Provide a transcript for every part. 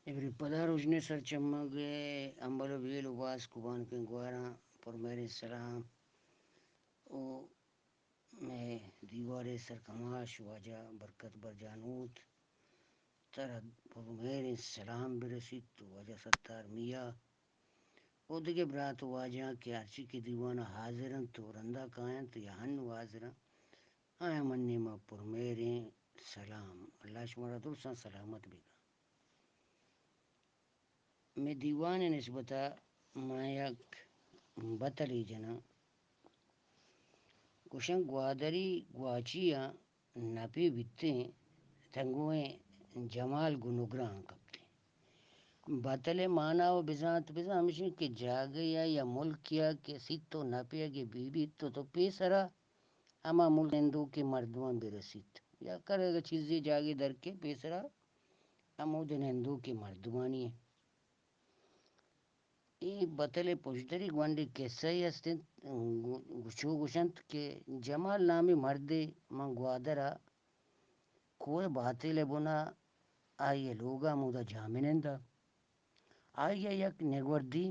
Every padarushne sar chamage ambalo velu was kuban ke guara por mere salam o me diware sar kamash waja barkat barjanut tara por mere salam beresit waja sattar miya o dige brat waja ke archi ki diwana haziran to randa kayan to yahan wazira aya manne ma por mere salam Allah shmara dursan salamat biga me diwane nisbata mayak batali jana kushan gwadari gwachiya napi bitte tanguwe jamal gunugran kapte batale माना व बिजात बिजा हमेशा के जागे या मुल्क या के सितो नापिया के बीबी तो पेसरा अमा मुल्क हिंदू के मर्दवा बिरसित या करेगा चीजें जागे दर के पेसरा अमोदन हिंदू के मर्दवानी ई बतले पुजदरी ग्वांडी कैसे असते गुशु गुशंत के जमाल नामी मर्दे मंगवादरा कोई बातें ले बुना आइए लोगा मुदा जामिनंदा आइए यक नेगवर्दी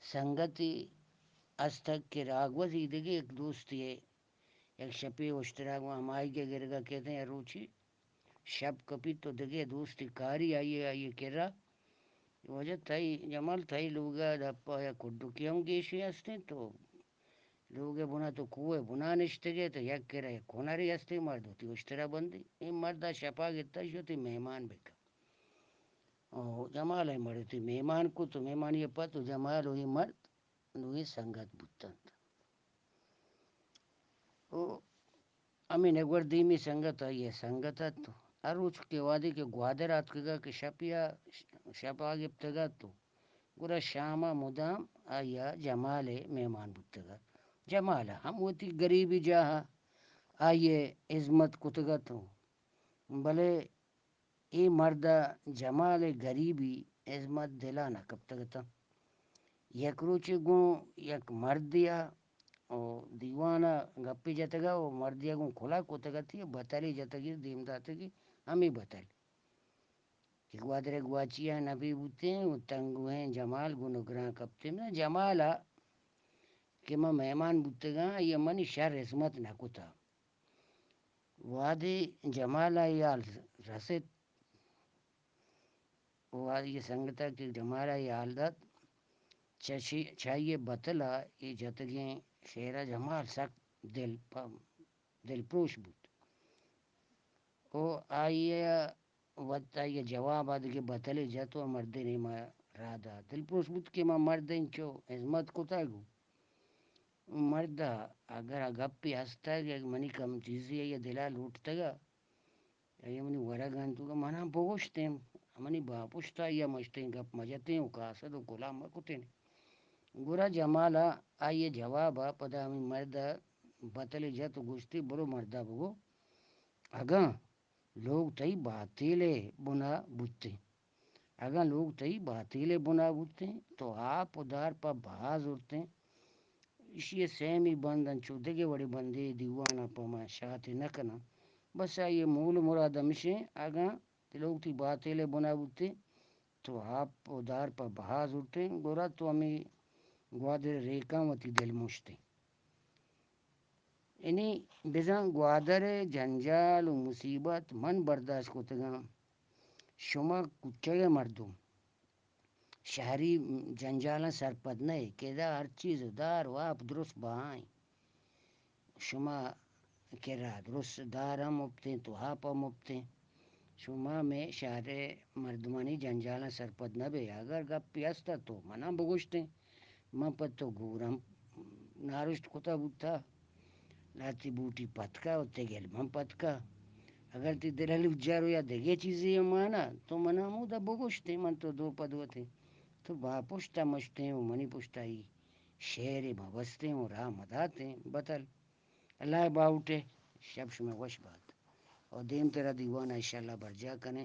संगति अस्तक के रागवती दिगे एक दोस्त ये एक शपे उश्तराग हमारी के गिरगा कहते हैं रुचि शब कपी तो दिगे दोस्ती कारी आइए आइए केरा वजह तई जमाल तई लोग दप्पा या कुड्डू क्यों गेशी हस्ते तो लोग बुना तो कुएं बुना निश्ते तो यक केरा कोनारी हस्ते मर्द होती उश्तरा बंदी ये मर्दा शपा गिरता होती मेहमान बेका और जमाल है मर्द थी मेहमान को तो मेहमान ये पत जमाल हुई मर्द नुई संगत बुत्तन ओ अमी नगवर दीमी संगत है ये संगत है तो अरुच के वादे के ग्वादर आतकेगा के शपिया शपा गिप्तगा तो गुरा शामा मुदाम आया जमाले मेहमान बुत्तगा जमाला हम होती गरीबी जहा आइए इज्मत कुतगा तो भले ये मर्दा जमाले गरीबी इज्मत दिलाना कब तक था यक रुचि गुण यक मर्दिया ओ दीवाना गप्पी जतगा वो मर्दिया गुण खुला कुतगा थी बताली जतगी दीमदातगी हमें बताली कि ग्वादरे ग्वाचिया नबी बुते तंगुए जमाल गुनुग्रा कप्ते में जमाला कि मैं मेहमान बुतेगा ये मनी शर इसमत नकुता वादे जमाला याल रसित वाद ये संगता कि जमाला यालदत चाहिए बतला ये जतगे शेरा जमाल सक दिल दिल प्रोश बुत ओ आइए वत्ता ये जवाब आदि के बतले जतो मर्दे ने मा राधा दिल प्रोश बुत के मा मर्दे चो इज्मत को तागु मर्दा अगर गप्पी हंसता है मनी कम चीज़ है ये दिला लूटता ये मनी वरगन तो मना बोझते मनी बापुश्ता या मस्ते गप मजते हो कासा तो गुलाम कुते गुरा जमाला आइए जवाब पदा मर्दा बतले जा तो गुश्ती बड़ो मर्दा बगो अगा लोग तई बातेले बुना बुझते अगर लोग तई बातेले बुना बुझते तो आप उधार पर बाज उठते इसी सेमी बंधन चुदे के बड़ी बंदे दीवाना पमा शाते न करना बस ये मूल मुराद मिशे अगा लोग ती बातेले बुना बुझते तो आप उधार पर बहाज उठते गोरा तो हमें ग्वादर रेखावती दिल मुश्ते इन्हीं बिजा ग्वादर जंजाल मुसीबत मन बर्दाश्त को तगा शुमा कुच्चे मर्दों शहरी जंजाला सरपद नहीं केदा हर चीज़ दार वाप दुरुस्त बाई शुमा केरा दुरुस्त दार हम उपते तो आप हम उपते शुमा में शहरे मर्दमानी जंजाला सरपद न बे अगर गप पियास्ता तो मना बगुश्ते मपत तो घूरम नारुष्ट कुता बुता लाती बूटी पतका होते गेल मम पतका अगर ती दिलहली उज्जारो या देगे चीज़ें माना तो मना मुदा बगुश्ते मन तो दो पद होते तो बापुश्ता मचते हैं मनी पुश्ताई शेर बस्ते हैं राह मदाते बतल अल्लाह बाउटे शब्श में वश बात और देम तेरा दीवाना इंशाल्लाह बरजा कने